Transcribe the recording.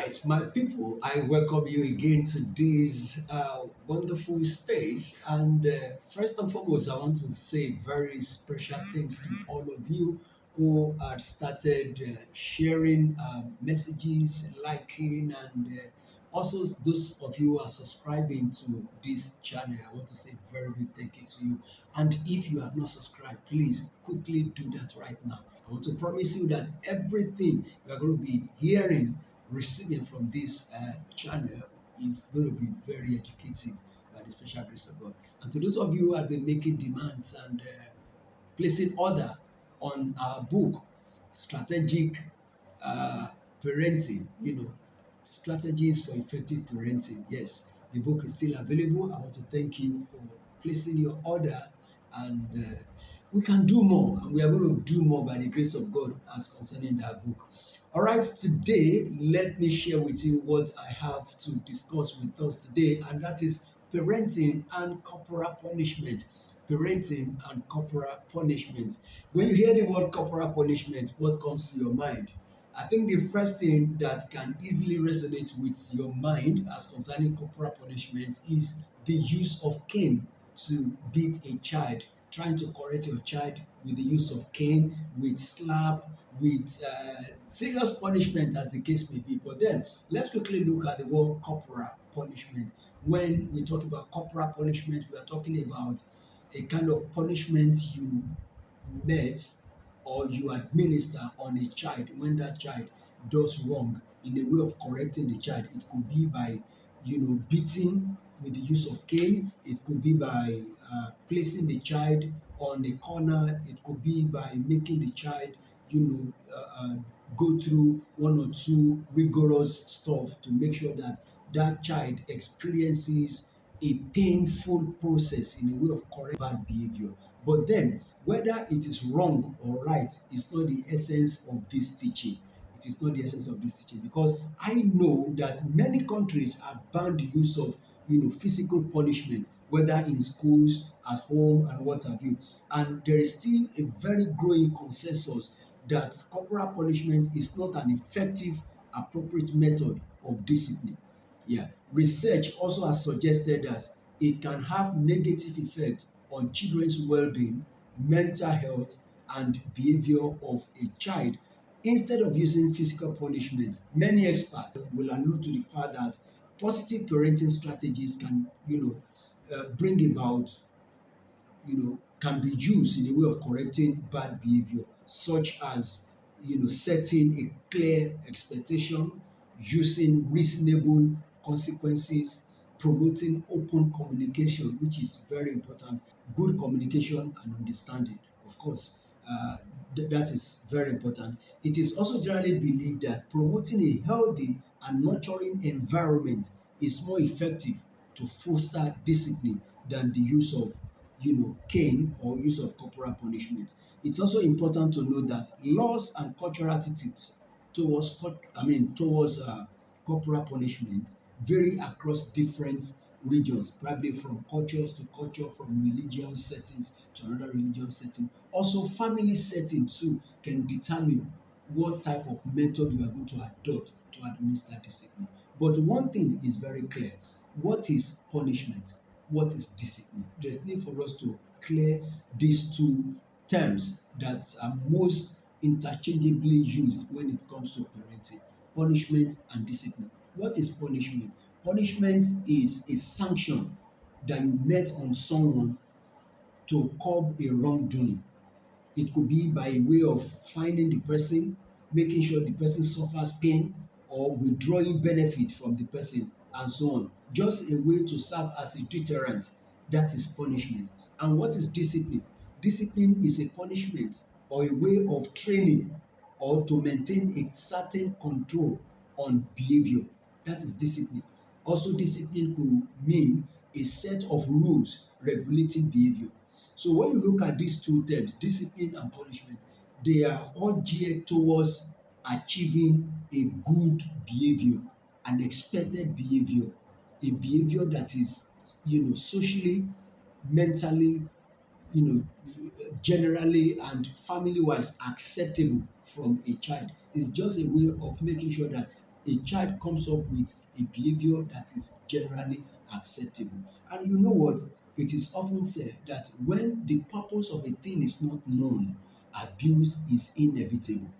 right, my people, I welcome you again to this wonderful space. And first and foremost, I want to say very special thanks to all of you who have started sharing messages, liking, and also those of you who are subscribing to this channel. I want to say very big thank you to you. And if you have not subscribed, please quickly do that right now. I want to promise you that everything you are going to be hearing, receiving from this channel is going to be very educative by the special grace of God. And to those of you who have been making demands and placing order on our book, Strategic uh, Parenting, strategies for effective parenting. Yes, the book is still available. I want to thank you for placing your order, and we can do more, and we are going to do more by the grace of God as concerning that book. All right, today let me share with you what I have to discuss with us today, and that is parenting and corporal punishment. Parenting and corporal punishment. When you hear the word corporal punishment, what comes to your mind? I think the first thing that can easily resonate with your mind as concerning corporal punishment is the use of cane to beat a child, trying to correct your child with the use of cane, with slap, with serious punishment, as the case may be. But then let's quickly look at the word corporal punishment. When we talk about corporal punishment, we are talking about a kind of punishment you met or you administer on a child when that child does wrong, in a way of correcting the child. It could be by beating with the use of cane. It could be by placing the child on a corner. It could be by making the child you know go through one or two rigorous stuff to make sure that that child experiences a painful process in a way of correct bad behavior. But then, whether it is wrong or right is not the essence of this teaching. It is not the essence of this teaching, because I know that many countries have banned the use of physical punishment, whether in schools, at home, and what have you. And there is still a very growing consensus that corporal punishment is not an effective, appropriate method of discipline. Yeah, research also has suggested that it can have negative effect on children's well-being, mental health, and behavior of a child. Instead of using physical punishment, many experts will allude to the fact that positive parenting strategies can, bring about can be used in a way of correcting bad behavior, such as setting a clear expectation, using reasonable consequences, promoting open communication, which is very important, good communication and understanding, of course. That is very important. It is also generally believed that promoting a healthy and nurturing environment is more effective to foster discipline than the use of cane or use of corporal punishment. It's also important to know that laws and cultural attitudes towards corporal punishment vary across different regions, probably from cultures to culture, from religious settings to another religious setting. Also, family setting too can determine what type of method you are going to adopt to administer discipline. But one thing is very clear: what is punishment? What is discipline? There's need for us to clear these two terms that are most interchangeably used when it comes to parenting: punishment and discipline. What is punishment? Punishment is a sanction that you met on someone to curb a wrongdoing. It could be by way of finding the person, making sure the person suffers pain, or withdrawing benefit from the person, and so on. Just a way to serve as a deterrent. That is punishment. And what is discipline? Discipline is a punishment or a way of training or to maintain a certain control on behavior. That is discipline. Also, discipline could mean a set of rules regulating behavior. So when you look at these two terms, discipline and punishment, they are all geared towards achieving a good behavior, an expected behavior, a behavior that is, socially, mentally, you know, generally and family-wise acceptable from a child. It's just a way of making sure that a child comes up with a behavior that is generally acceptable. And you know what? It is often said that when the purpose of a thing is not known, abuse is inevitable.